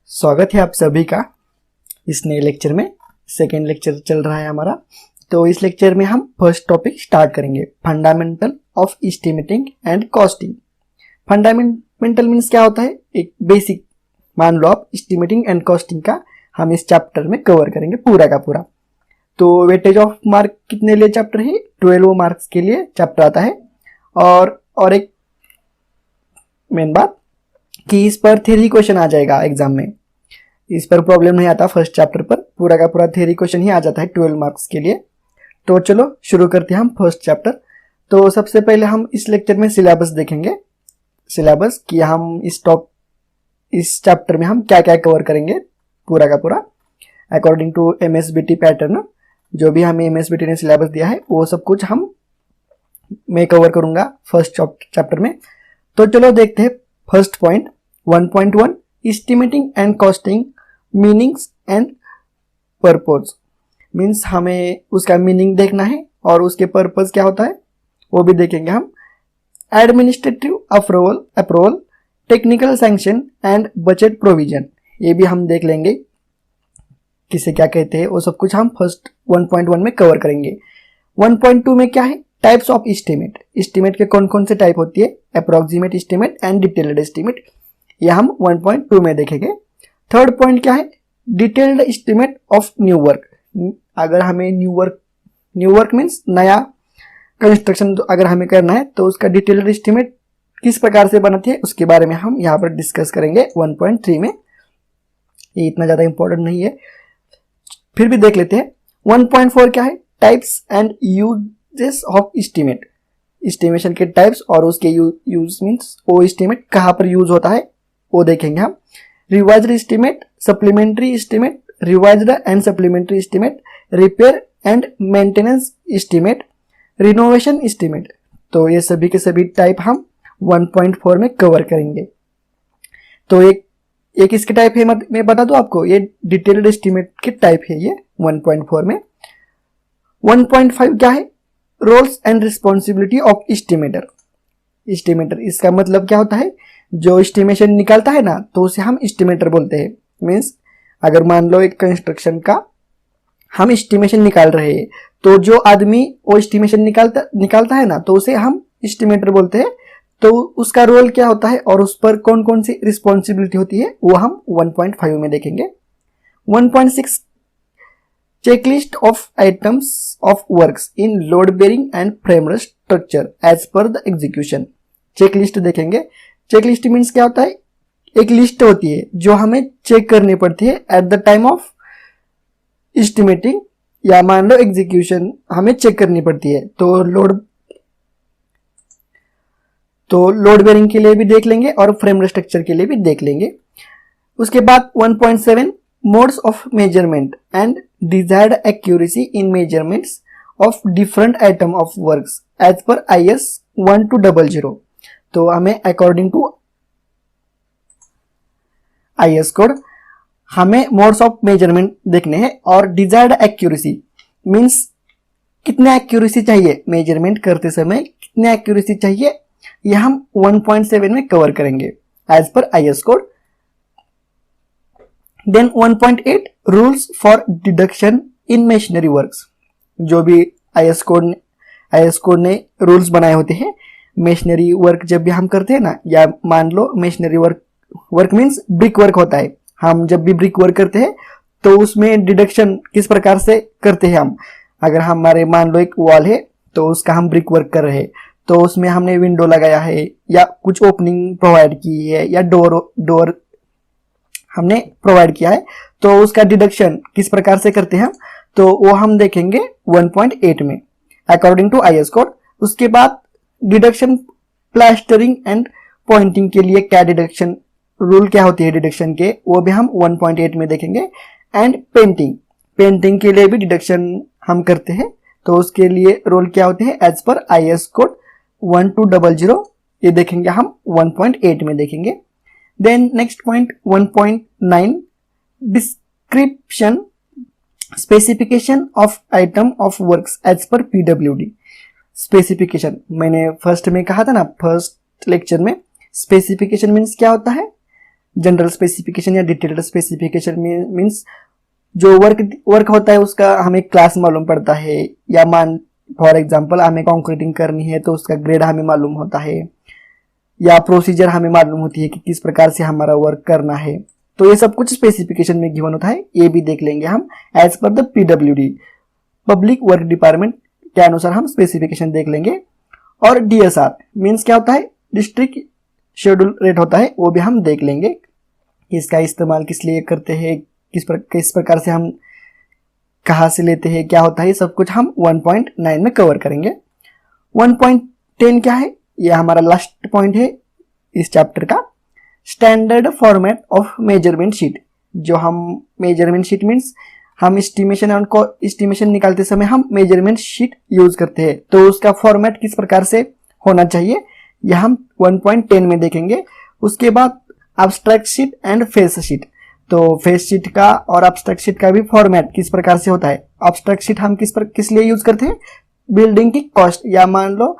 स्वागत है आप सभी का इस नए लेक्चर में। सेकेंड लेक्चर चल रहा है हमारा। तो इस लेक्चर में हम फर्स्ट टॉपिक स्टार्ट करेंगे, fundamental of estimating and costing. Fundamental means क्या होता है, एक बेसिक मान लो आप एस्टिमेटिंग एंड कॉस्टिंग का हम इस चैप्टर में कवर करेंगे पूरा का पूरा। तो वेटेज ऑफ मार्क कितने लिए चैप्टर है, 12 मार्क्स के लिए चैप्टर आता है। और एक मेन बात कि इस पर थ्योरी क्वेश्चन आ जाएगा एग्जाम में, इस पर प्रॉब्लम नहीं आता। फर्स्ट चैप्टर पर पूरा का पूरा थ्योरी क्वेश्चन ही आ जाता है 12 मार्क्स के लिए। तो चलो शुरू करते हैं हम फर्स्ट चैप्टर। तो सबसे पहले हम इस लेक्चर में सिलेबस देखेंगे, सिलेबस कि हम इस चैप्टर में हम क्या क्या कवर करेंगे पूरा का पूरा अकॉर्डिंग टू MSBT पैटर्न। जो भी हमें MSBT ने सिलेबस दिया है वो सब कुछ मैं कवर करूंगा फर्स्ट चैप्टर में। तो चलो देखते हैं first point 1.1 estimating and costing meanings and purpose. Means हमें उसका मीनिंग देखना है और उसके पर्पस क्या होता है वो भी देखेंगे हम। Administrative approval, technical sanction and budget provision, ये भी हम देख लेंगे किसे क्या कहते हैं, वो सब कुछ हम फर्स्ट 1.1 में कवर करेंगे। 1.2 में क्या है, टाइप्स ऑफ एस्टिमेट। एस्टिमेट के कौन कौन से टाइप होती है, approximate estimate and detailed estimate, ये हम 1.2 में देखेंगे। थर्ड पॉइंट क्या है, detailed estimate of new work. अगर हमें न्यू वर्क मीन्स नया कंस्ट्रक्शन अगर हमें करना है तो उसका डिटेल्ड एस्टिमेट किस प्रकार से बनाती है उसके बारे में हम यहाँ पर डिस्कस करेंगे 1.3 में। ये इतना ज्यादा इंपॉर्टेंट नहीं है, फिर भी देख लेते हैं। 1.4 क्या है, types and uses of estimate. Estimation के टाइप्स और उसके यूज मीन्स वो एस्टिमेट कहाँ पर यूज होता है वो देखेंगे हम। Revised estimate, supplementary estimate, revised and supplementary estimate, repair and maintenance estimate, renovation estimate. तो ये सभी के सभी टाइप हम 1.4 में कवर करेंगे। तो एक इसके टाइप है, मैं बता दूं आपको, ये डिटेल्ड एस्टिमेट के टाइप है ये 1.4 में। 1.5 क्या है, roles and responsibility of estimator. Estimator इसका मतलब क्या होता है, जो एस्टिमेशन निकालता है ना तो उसे हम एस्टिमेटर बोलते हैं। मीन्स अगर मान लो एक कंस्ट्रक्शन का हम एस्टिमेशन निकाल रहे हैं तो जो आदमी वो एस्टिमेशन निकालता है ना तो उसे हम एस्टिमेटर बोलते हैं। तो उसका रोल क्या होता है और उस पर कौन कौन सी रिस्पॉन्सिबिलिटी होती है वो हम 1.5 में देखेंगे। 1.6 checklist of items of works in load bearing and framework structure as per the execution. Checklist देखेंगे। चेकलिस्ट मीन्स क्या होता है, एक लिस्ट होती है जो हमें चेक करनी पड़ती है at the time of estimating या मान लो एग्जीक्यूशन हमें चेक करनी पड़ती है। तो लोड बेरिंग के लिए भी देख लेंगे और फ्रेमवर्क स्ट्रक्चर के लिए भी देख लेंगे। उसके बाद 1.7 modes of measurement and desired accuracy in measurements of different item of works as per IS 1200। तो हमें अकॉर्डिंग टू IS कोड हमें मोड्स ऑफ मेजरमेंट देखने हैं और डिजायर्ड एक्यूरेसी मींस कितने एक्यूरेसी चाहिए, मेजरमेंट करते समय कितने एक्यूरेसी चाहिए, यह हम 1.7 में कवर करेंगे as per IS code. Then 1.8 rules for deduction in machinery works. जो भी IS कोड ने रूल्स बनाए होते हैं मशीनरी वर्क जब भी हम करते हैं ना, या मान लो machinery work means brick work होता है, हम जब भी ब्रिक वर्क करते हैं तो उसमें डिडक्शन किस प्रकार से करते हैं हम। अगर हमारे मान लो एक वॉल है तो उसका हम ब्रिक वर्क कर रहे हैं तो उसमें हमने विंडो लगाया है या कुछ ओपनिंग प्रोवाइड की है या डोर हमने प्रोवाइड किया है तो उसका डिडक्शन किस प्रकार से करते हैं हम, तो वो हम देखेंगे 1.8 में अकॉर्डिंग टू IS कोड। उसके बाद डिडक्शन प्लास्टरिंग एंड पॉइंटिंग के लिए क्या डिडक्शन रूल क्या होती है डिडक्शन के, वो भी हम 1.8 में देखेंगे। एंड पेंटिंग के लिए भी डिडक्शन हम करते हैं तो उसके लिए रोल क्या होते हैं एज पर IS कोड 1200, ये देखेंगे हम 1.8 में देखेंगे। Then next point 1.9 description specification of item of works as per PWD। Specification मैंने फर्स्ट में कहा था ना, फर्स्ट लेक्चर में, स्पेसिफिकेशन मीन्स क्या होता है, जनरल स्पेसिफिकेशन या डिटेल्ड स्पेसिफिकेशन में मीन्स जो वर्क होता है उसका हमें क्लास मालूम पड़ता है, या मान फॉर एग्जांपल हमें कंक्रीटिंग करनी है तो उसका ग्रेड हमें मालूम होता है, या प्रोसीजर हमें मालूम होती है कि किस प्रकार से हमारा वर्क करना है। तो ये सब कुछ स्पेसिफिकेशन में गिवन होता है, ये भी देख लेंगे हम as per the PWD public work department के अनुसार हम स्पेसिफिकेशन देख लेंगे। और DSR मीन्स क्या होता है, डिस्ट्रिक्ट शेड्यूल रेट होता है, वो भी हम देख लेंगे। इसका इस्तेमाल किस लिए करते हैं, किस प्रकार से हम कहाँ से लेते हैं, क्या होता है, सब कुछ हम 1.9 में कवर करेंगे। 1.10 क्या है, यह हमारा लास्ट पॉइंट है इस चैप्टर का। Standard format of measurement sheet. जो हम मेजरमेंट शीट मीन्स हम एस्टिमेशन निकालते समय हम मेजरमेंट शीट यूज करते हैं, तो उसका फॉर्मेट किस प्रकार से होना चाहिए यह हम 1.10 में देखेंगे। उसके बाद abstract sheet and face sheet. तो फेस शीट का और एब्स्ट्रैक्ट शीट का भी फॉर्मेट किस प्रकार से होता है। एब्स्ट्रैक्ट शीट हम किस लिए यूज करते हैं, बिल्डिंग की कॉस्ट या मान लो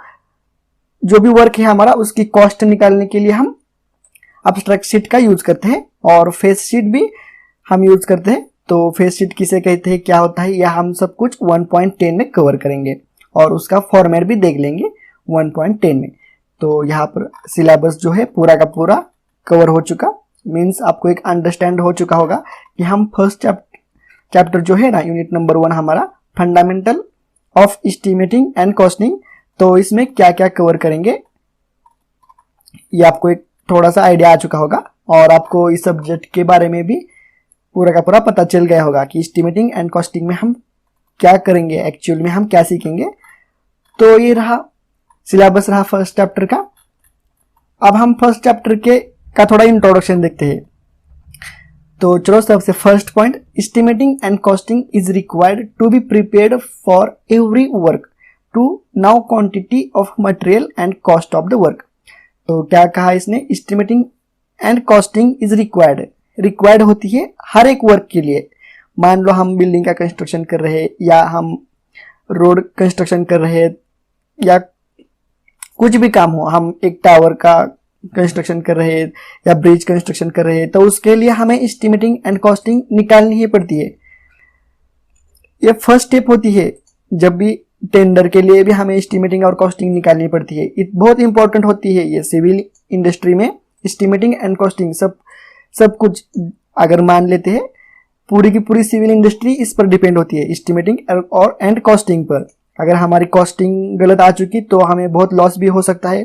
जो भी वर्क है हमारा उसकी कॉस्ट निकालने के लिए हम एब्स्ट्रैक्ट शीट का यूज करते हैं, और फेस शीट भी हम यूज करते हैं। तो फेस शीट किसे कहते हैं, क्या होता है, यह हम सब कुछ 1.10 में कवर करेंगे और उसका फॉर्मेट भी देख लेंगे 1.10 में। तो यहाँ पर सिलेबस जो है पूरा का पूरा कवर हो चुका, मीन्स आपको एक अंडरस्टैंड हो चुका होगा कि हम फर्स्ट चैप्टर जो है ना, यूनिट नंबर 1 हमारा fundamental of estimating and costing, तो इसमें क्या क्या कवर करेंगे ये आपको एक थोड़ा सा आइडिया आ चुका होगा, और आपको इस सब्जेक्ट के बारे में भी पूरा का पूरा पता चल गया होगा कि एस्टिमेटिंग एंड कॉस्टिंग में हम क्या करेंगे, एक्चुअल में हम क्या सीखेंगे। तो ये रहा सिलेबस रहा फर्स्ट चैप्टर का। अब हम फर्स्ट चैप्टर का थोड़ा इंट्रोडक्शन देखते हैं। तो चलो सबसे first point, estimating and costing is required to be prepared for every work to now quantity of material and cost of the work. तो क्या कहा इसने, estimating and costing is required होती है हर एक वर्क के लिए। मान लो हम बिल्डिंग का कंस्ट्रक्शन कर रहे हैं, या हम रोड कंस्ट्रक्शन कर रहे हैं, या कुछ भी काम हो, हम एक टावर का कंस्ट्रक्शन कर रहे हैं या ब्रिज कंस्ट्रक्शन कर रहे हैं, तो उसके लिए हमें एस्टिमेटिंग एंड कॉस्टिंग निकालनी ही पड़ती है। ये फर्स्ट स्टेप होती है। जब भी टेंडर के लिए भी हमें एस्टिमेटिंग और कॉस्टिंग निकालनी पड़ती है, ये बहुत इंपॉर्टेंट होती है। ये सिविल इंडस्ट्री में एस्टिमेटिंग एंड कॉस्टिंग सब कुछ अगर मान लेते हैं, पूरी की पूरी सिविल इंडस्ट्री इस पर डिपेंड होती है, एस्टिमेटिंग और एंड कॉस्टिंग पर। अगर हमारी कॉस्टिंग गलत आ चुकी तो हमें बहुत लॉस भी हो सकता है।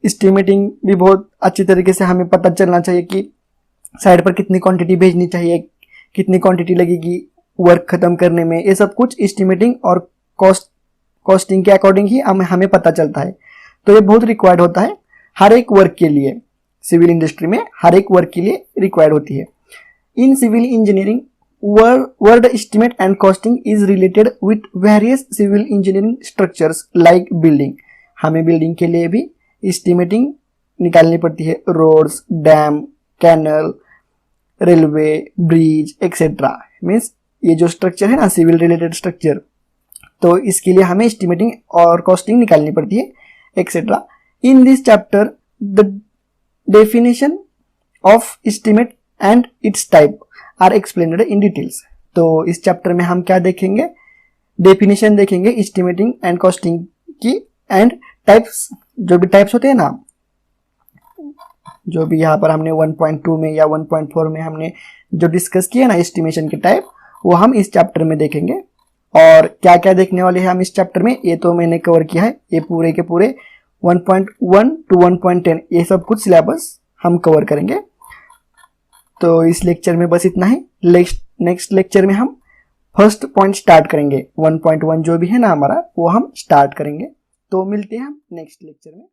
एस्टिमेटिंग भी बहुत अच्छी तरीके से हमें पता चलना चाहिए कि साइड पर कितनी क्वांटिटी भेजनी चाहिए, कितनी क्वांटिटी लगेगी वर्क खत्म करने में। ये सब कुछ एस्टिमेटिंग और कॉस्टिंग के अकॉर्डिंग ही हमें पता चलता है। तो ये बहुत रिक्वायर्ड होता है हर एक वर्क के लिए, सिविल इंडस्ट्री में हर एक वर्क के लिए रिक्वायर्ड होती है। In civil engineering word estimate and costing is related with various civil engineering structures like building। हमें बिल्डिंग के लिए भी एस्टिमेटिंग निकालनी पड़ती है, roads, dam, canal, railway, bridge etcetera. Means ये जो स्ट्रक्चर है ना, सिविल रिलेटेड स्ट्रक्चर, तो इसके लिए हमें एस्टिमेटिंग और कॉस्टिंग निकालनी पड़ती है etcetera. In this chapter the definition of estimate and it's type are explained in details. तो इस चैप्टर में हम क्या देखेंगे, डेफिनेशन देखेंगे एस्टिमेटिंग एंड कॉस्टिंग की, एंड टाइप्स, जो भी टाइप्स होते हैं ना, जो भी यहाँ पर हमने 1.2 में या 1.4 में हमने जो डिस्कस किया ना एस्टिमेशन के टाइप, वो हम इस चैप्टर में देखेंगे। और क्या क्या देखने वाले हैं हम इस चैप्टर में, ये तो मैंने कवर किया है। ये पूरे के पूरे 1.1 to 1.10 ये सब कुछ सिलेबस हम कवर करेंगे। तो इस लेक्चर में बस इतना ही। नेक्स्ट लेक्चर में हम फर्स्ट पॉइंट स्टार्ट करेंगे, 1.1 जो भी है ना हमारा, वो हम स्टार्ट करेंगे। तो मिलते हैं हम नेक्स्ट लेक्चर में।